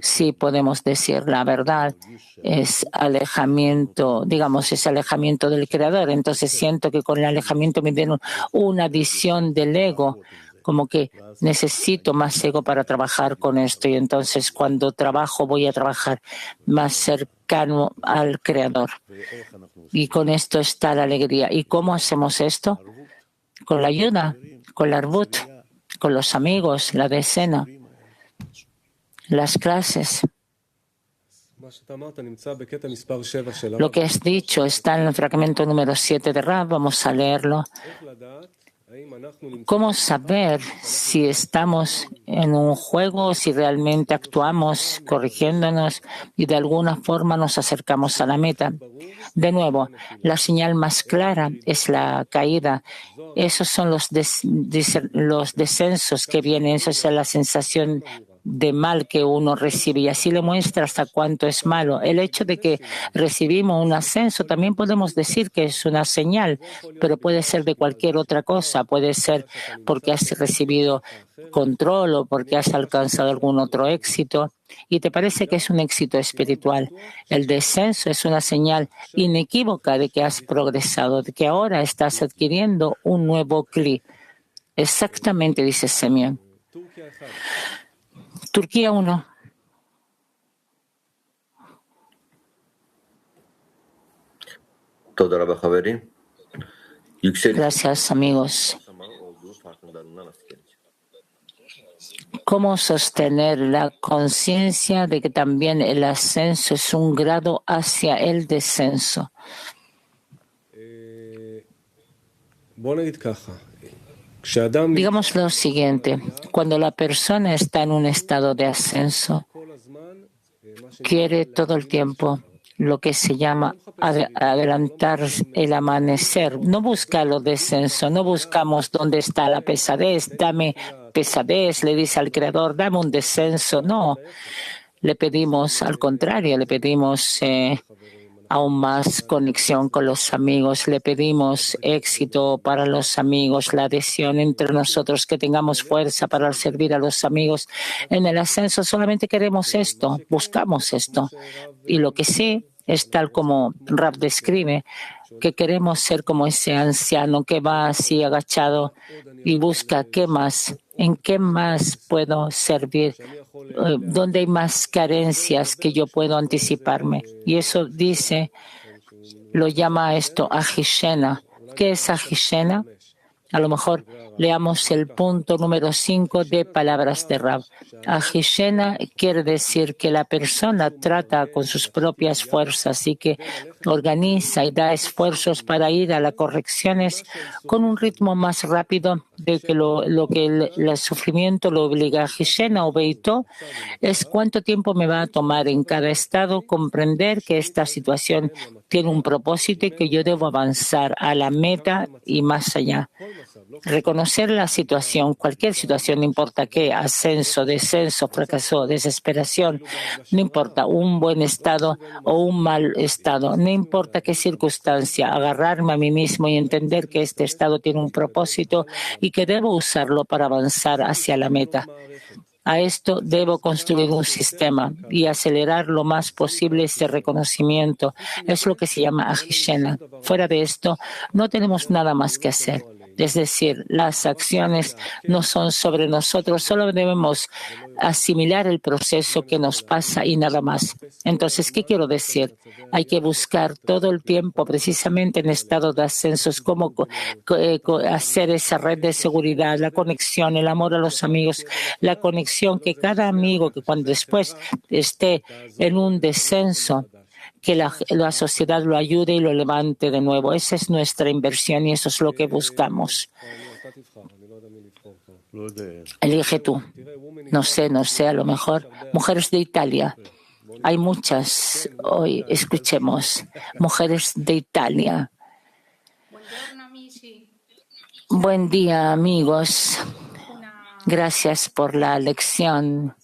si podemos decir la verdad, es alejamiento, es alejamiento del Creador. Entonces siento que con el alejamiento me dieron una visión del ego, como que necesito más ego para trabajar con esto, y entonces cuando trabajo voy a trabajar más cercano al Creador. Y con esto está la alegría. ¿Y cómo hacemos esto? Con la ayuda, con la arbut, con los amigos, la decena, las clases. Lo que has dicho está en el fragmento número 7 de Rab. Vamos a leerlo. ¿Cómo saber si estamos en un juego o si realmente actuamos corrigiéndonos y de alguna forma nos acercamos a la meta? De nuevo, la señal más clara es la caída. Esos son los descensos que vienen, esa es la sensación de mal que uno recibe, y así le muestra hasta cuánto es malo. El hecho de que recibimos un ascenso también podemos decir que es una señal, pero puede ser de cualquier otra cosa. Puede ser porque has recibido control o porque has alcanzado algún otro éxito y te parece que es un éxito espiritual. El descenso es una señal inequívoca de que has progresado, de que ahora estás adquiriendo un nuevo cli. Exactamente, dice Semyon. Turquía 1. Gracias, amigos. cómo sostener la conciencia de que también el ascenso es un grado hacia el descenso. Digamos lo siguiente, cuando la persona está en un estado de ascenso, quiere todo el tiempo lo que se llama adelantar el amanecer. No busca lo descenso, no buscamos dónde está la pesadez, dame pesadez, le dice al Creador, dame un descenso. No, le pedimos al contrario, le pedimos aún más conexión con los amigos, le pedimos éxito para los amigos, la adhesión entre nosotros, que tengamos fuerza para servir a los amigos. En el ascenso solamente queremos esto, buscamos esto. Y lo que sí es tal como Rav describe, que queremos ser como ese anciano que va así agachado y busca qué más, en qué más puedo servir, dónde hay más carencias que yo puedo anticiparme. Y eso dice, lo llama esto Ahishena. ¿Qué es Ahishena? A lo mejor leamos el punto número 5 de Palabras de Rav. Ahishena quiere decir que la persona trata con sus propias fuerzas y que organiza y da esfuerzos para ir a las correcciones con un ritmo más rápido de que lo que el sufrimiento lo obliga. Ahishena o Beito es cuánto tiempo me va a tomar en cada estado comprender que esta situación tiene un propósito y que yo debo avanzar a la meta y más allá. Reconocer la situación, cualquier situación, no importa qué, ascenso, descenso, fracaso, desesperación, no importa un buen estado o un mal estado, no importa qué circunstancia, agarrarme a mí mismo y entender que este estado tiene un propósito y que debo usarlo para avanzar hacia la meta. A esto debo construir un sistema y acelerar lo más posible ese reconocimiento. Es lo que se llama Ahishena. Fuera de esto, no tenemos nada más que hacer. Es decir, las acciones no son sobre nosotros, solo debemos asimilar el proceso que nos pasa y nada más. Entonces, ¿qué quiero decir? Hay que buscar todo el tiempo, precisamente en estado de ascensos, cómo hacer esa red de seguridad, la conexión, el amor a los amigos, la conexión que cada amigo, que cuando después esté en un descenso, que la sociedad lo ayude y lo levante de nuevo. Esa es nuestra inversión y eso es lo que buscamos. Elige tú. No sé, a lo mejor. Mujeres de Italia. Hay muchas hoy. Escuchemos. Mujeres de Italia. Buen día, amigos. Gracias por la lección.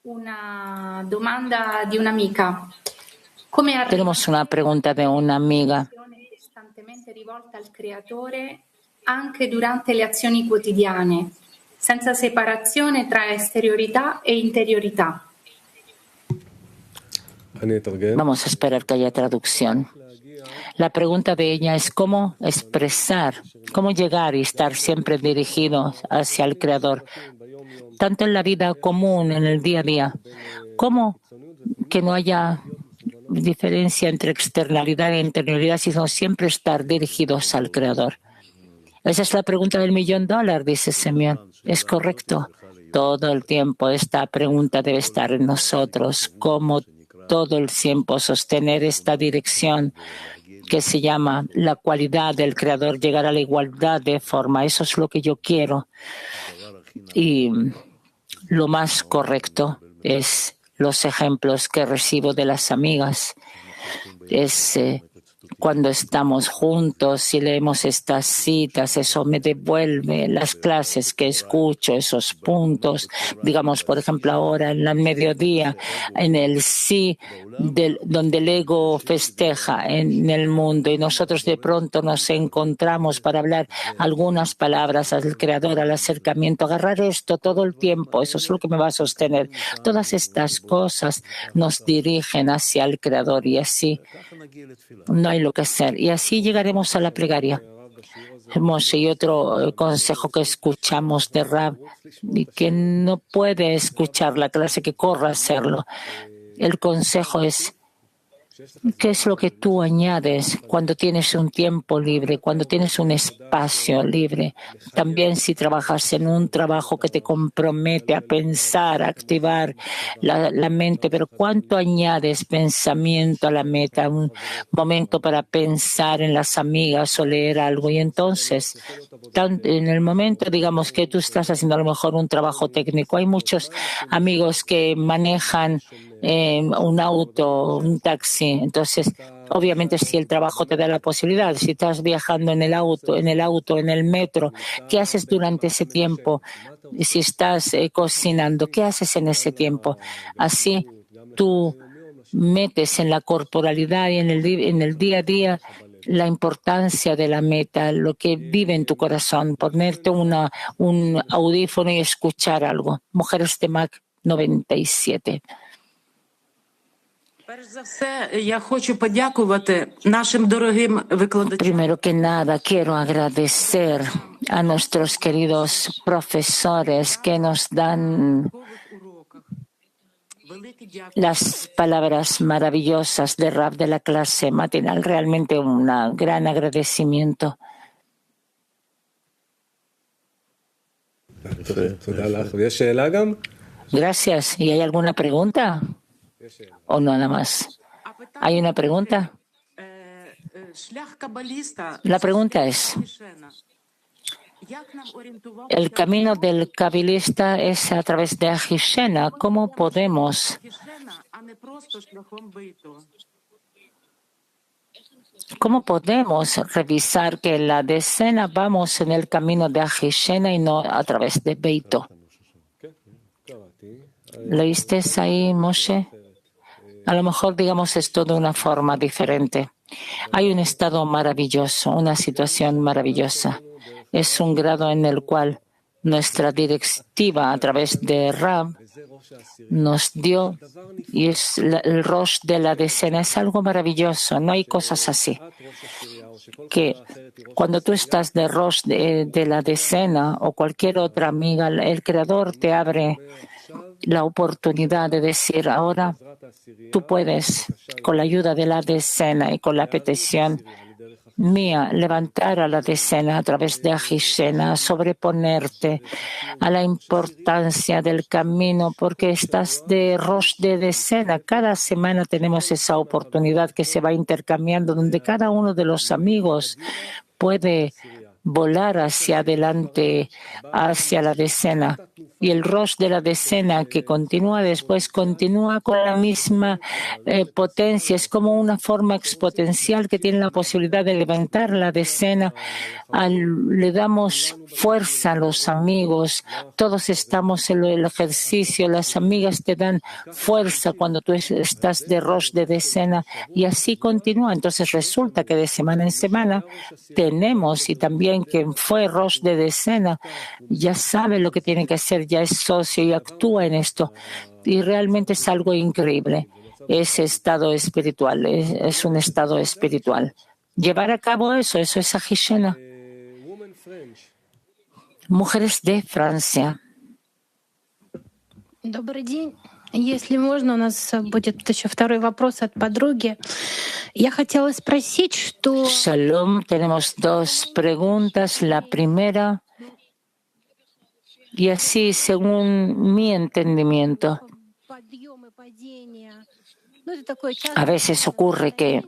Una domanda di un'amica. Tenemos una pregunta de una amiga. Costantemente rivolta al creatore anche durante le azioni quotidiane, senza separazione tra esteriorità e interiorità. Vamos a esperar que haya traducción. La pregunta de ella es cómo expresar, cómo llegar y estar siempre dirigidos hacia el Creador, tanto en la vida común, en el día a día, cómo que no haya diferencia entre externalidad e interioridad, sino siempre estar dirigidos al Creador. Esa es la pregunta del $1.000.000, dice Semyon. Es correcto. Todo el tiempo esta pregunta debe estar en nosotros, cómo todo el tiempo sostener esta dirección que se llama la cualidad del Creador, llegar a la igualdad de forma. Eso es lo que yo quiero. Y lo más correcto es los ejemplos que recibo de las amigas. Es cuando estamos juntos y leemos estas citas, eso me devuelve las clases que escucho, esos puntos, digamos, por ejemplo, ahora en el mediodía, en el sí, donde el ego festeja en el mundo y nosotros de pronto nos encontramos para hablar algunas palabras al Creador, al acercamiento, agarrar esto todo el tiempo, eso es lo que me va a sostener. Todas estas cosas nos dirigen hacia el Creador y así no hay lo que hacer. Y así llegaremos a la plegaria. Moshe, y otro consejo que escuchamos de Rav, y que no puede escuchar la clase, que corra a hacerlo. El consejo es ¿Qué es lo que tú añades cuando tienes un tiempo libre, cuando tienes un espacio libre? También si trabajas en un trabajo que te compromete a pensar, a activar la mente, pero ¿cuánto añades pensamiento a la meta? Un momento para pensar en las amigas o leer algo. Y entonces, en el momento, digamos, que tú estás haciendo a lo mejor un trabajo técnico, hay muchos amigos que manejan un auto, un taxi. Entonces, obviamente, si el trabajo te da la posibilidad, si estás viajando en el auto, en el metro, ¿qué haces durante ese tiempo? Si estás cocinando, ¿qué haces en ese tiempo? Así tú metes en la corporalidad y en el día a día la importancia de la meta, lo que vive en tu corazón, ponerte un audífono y escuchar algo. Mujeres de Mac 97. Primero que nada, quiero agradecer a nuestros queridos profesores que nos dan las palabras maravillosas de Rav de la clase matinal. Realmente un gran agradecimiento. Gracias. ¿Y hay alguna pregunta? ¿O nada más? ¿Hay una pregunta? La pregunta es, el camino del cabalista es a través de Ahishena. ¿Cómo podemos revisar que en la decena vamos en el camino de Ahishena y no a través de Beito? ¿Leíste ahí, Moshe? A lo mejor digamos esto de una forma diferente. Hay un estado maravilloso, una situación maravillosa. Es un grado en el cual nuestra directiva a través de Rav nos dio, y es el Rosh de la decena. Es algo maravilloso. No hay cosas así. Que cuando tú estás de Rosh de la decena o cualquier otra amiga, el Creador te abre la oportunidad de decir, ahora tú puedes, con la ayuda de la decena y con la petición mía, levantar a la decena a través de Ahishena, sobreponerte a la importancia del camino, porque estás de Rosh de decena. Cada semana tenemos esa oportunidad que se va intercambiando, donde cada uno de los amigos puede volar hacia adelante, hacia la decena. Y el Rosh de la decena que continúa después, continúa con la misma potencia. Es como una forma exponencial que tiene la posibilidad de levantar la decena. Le damos fuerza a los amigos. Todos estamos en el ejercicio. Las amigas te dan fuerza cuando tú estás de Rosh de decena. Y así continúa. Entonces resulta que de semana en semana tenemos, y también quien fue Rosh de decena ya sabe lo que tiene que hacer, ya es socio y actúa en esto. Y realmente es algo increíble. Ese estado espiritual, es un estado espiritual. Llevar a cabo eso es Ahishena. Mujeres de Francia. Добрый день. Если можно, у нас будет еще второй вопрос от подруги. Я хотела спросить, что... Shalom, tenemos dos preguntas. La primera, y así según mi entendimiento, a veces ocurre que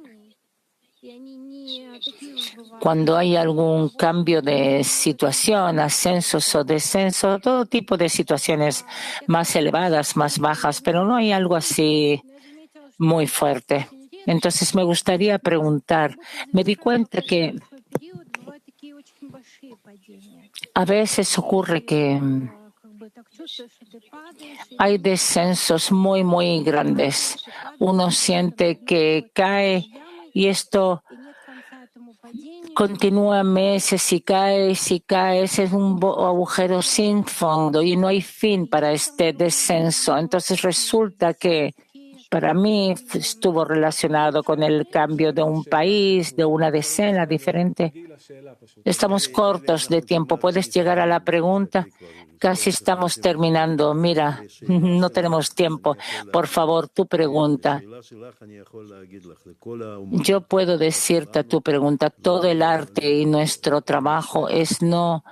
cuando hay algún cambio de situación, ascensos o descensos, todo tipo de situaciones más elevadas, más bajas, pero no hay algo así muy fuerte. Entonces me gustaría preguntar, me di cuenta que a veces ocurre que hay descensos muy, muy grandes. Uno siente que cae y esto continúa meses y cae, es un agujero sin fondo y no hay fin para este descenso. Entonces resulta que para mí estuvo relacionado con el cambio de un país, de una decena diferente. Estamos cortos de tiempo. ¿Puedes llegar a la pregunta? Casi estamos terminando. Mira, no tenemos tiempo. Por favor, tu pregunta. Yo puedo decirte a tu pregunta, todo el arte y nuestro trabajo es no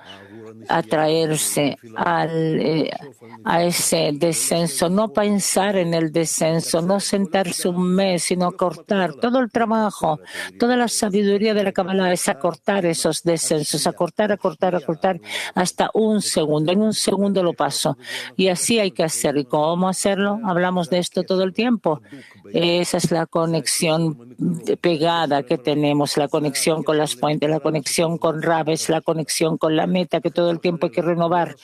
atraerse a ese descenso, no pensar en el descenso, no sentarse un mes, sino cortar todo el trabajo, toda la sabiduría de la Kabbalah es acortar esos descensos, acortar hasta un segundo. En un segundo lo paso. Y así hay que hacer. ¿Y cómo hacerlo? Hablamos de esto todo el tiempo. Esa es la conexión pegada que tenemos, la conexión con las fuentes, la conexión con Raves, la conexión con la meta que todo el tiempo hay que renovar.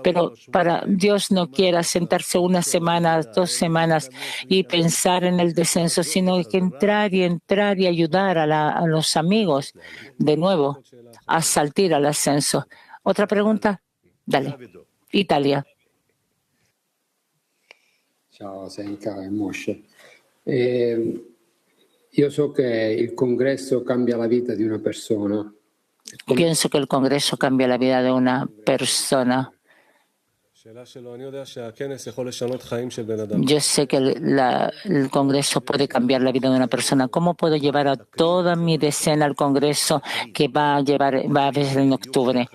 Pero para Dios no quiera sentarse una semana, 2 semanas y pensar en el descenso, sino hay que entrar y ayudar a los amigos de nuevo a saltar al ascenso. ¿Otra pregunta? Dale. Italia. Ciao, Senka e Moshe. Io so che il congresso cambia la vita di una persona. Pienso que el Congreso cambia la vida de una persona. Yo sé que el Congreso puede cambiar la vida de una persona. ¿Cómo puedo llevar a toda mi decena al Congreso que va a haber en octubre?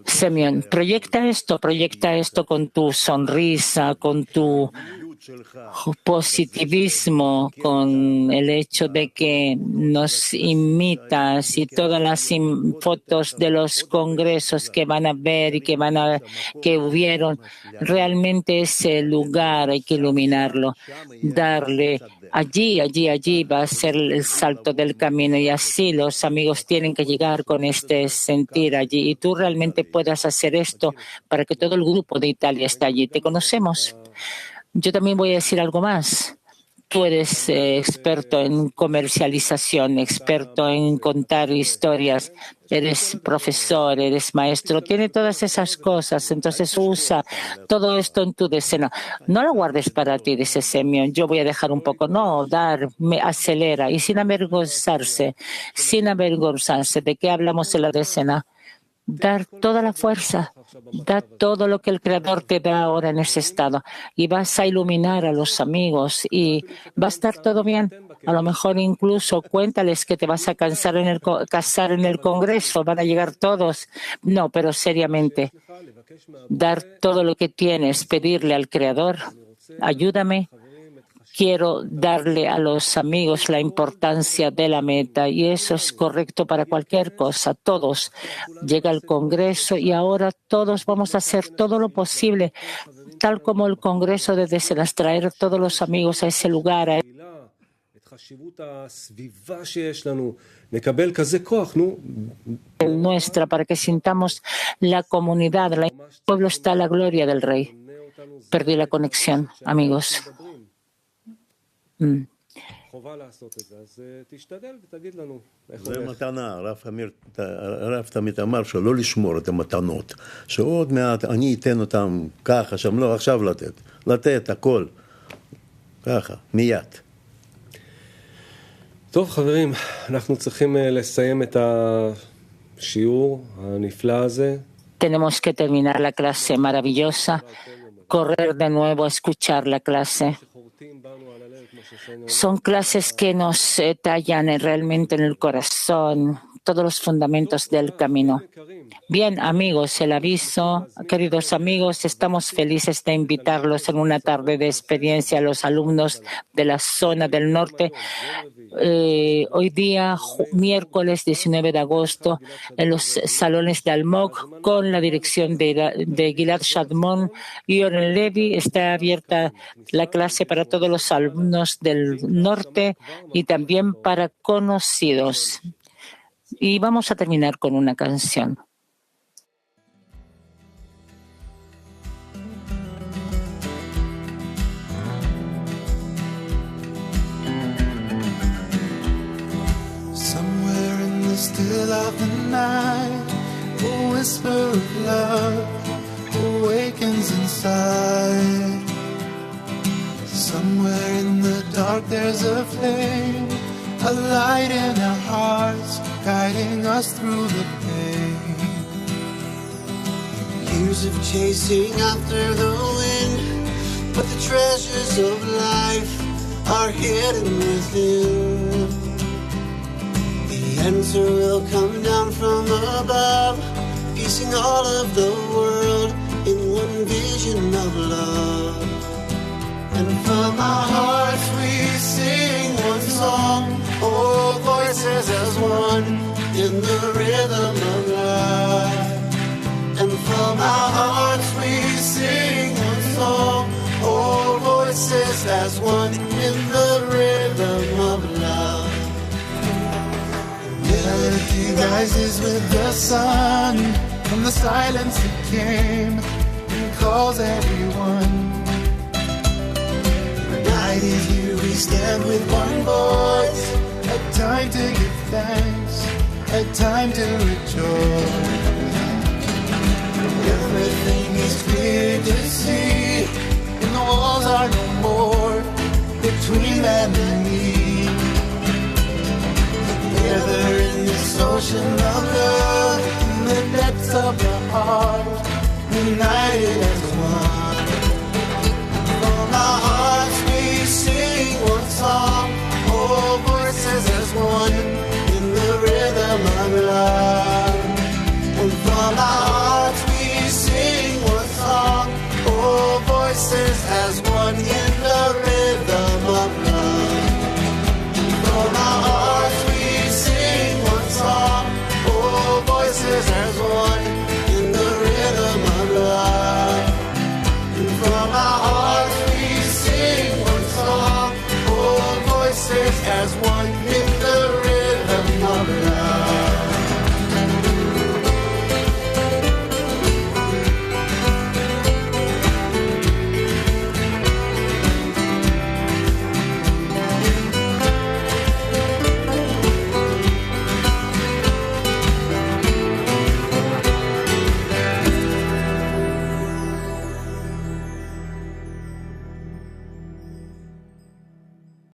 Semyon, proyecta esto con tu sonrisa, con tu positivismo, con el hecho de que nos imitas y todas las fotos de los congresos que van a ver y que hubieron, realmente ese lugar hay que iluminarlo, darle allí va a ser el salto del camino y así los amigos tienen que llegar con este sentir allí y tú realmente puedas hacer esto para que todo el grupo de Italia esté allí. Te conocemos. Yo también voy a decir algo más. Tú eres experto en comercialización, experto en contar historias, eres profesor, eres maestro, tiene todas esas cosas. Entonces usa todo esto en tu decena. No lo guardes para ti, dice Semyon. Yo voy a dejar un poco. No, me acelera y sin avergonzarse. ¿De qué hablamos en la decena? Dar toda la fuerza, da todo lo que el Creador te da ahora en ese estado y vas a iluminar a los amigos y va a estar todo bien. A lo mejor incluso cuéntales que te vas a casar en el Congreso, van a llegar todos. No, pero seriamente, dar todo lo que tienes, pedirle al Creador, ayúdame. Quiero darle a los amigos la importancia de la meta y eso es correcto para cualquier cosa. Todos llega el Congreso y ahora todos vamos a hacer todo lo posible, tal como el Congreso de Decenas, traer todos los amigos a ese lugar. Nuestra, para que sintamos la comunidad, el pueblo está a la gloria del Rey. Perdí la conexión, amigos. זה מתנה, הרב תמיד אמר שלא לשמור את המתנות, שעוד מעט אני אתן אותם ככה, שם לא עכשיו לתת הכל, ככה, מיד. טוב חברים, אנחנו צריכים לסיים את השיעור הנפלא הזה. Tenemos que terminar la clase maravillosa, correr de nuevo a escuchar la clase. Son clases que nos tallan realmente en el corazón, todos los fundamentos del camino. Bien, amigos, el aviso, queridos amigos, estamos felices de invitarlos en una tarde de experiencia a los alumnos de la zona del norte. Hoy día, miércoles 19 de agosto, en los salones de Almog, con la dirección de Gilad Shadmon y Oren Levi, está abierta la clase para todos los alumnos del norte y también para conocidos. Y vamos a terminar con una canción. Somewhere in the still of the night, a whisper of love awakens inside. Somewhere in the spark, there's a flame, a light in our hearts, guiding us through the pain. Years of chasing after the wind, but the treasures of life are hidden within. The answer will come down from above, piecing all of the world in one vision of love. And from our hearts we sing one song, all voices as one in the rhythm of love. And from our hearts we sing one song, all voices as one in the rhythm of love. Melody rises with the sun, from the silence it came and calls everyone. The night is here, we stand with one voice, a time to give thanks, a time to rejoice. Everything is clear to see, and the walls are no more between man and me. Together in this ocean of love, in the depths of the heart, united as one. From our hearts we sing one song, all voices as one in the rhythm of love. And from our hearts we sing one song, all voices as one in the rhythm of love. And from our hearts we sing one song, all voices as one in the rhythm of love. And from our hearts we sing one song, all voices as one.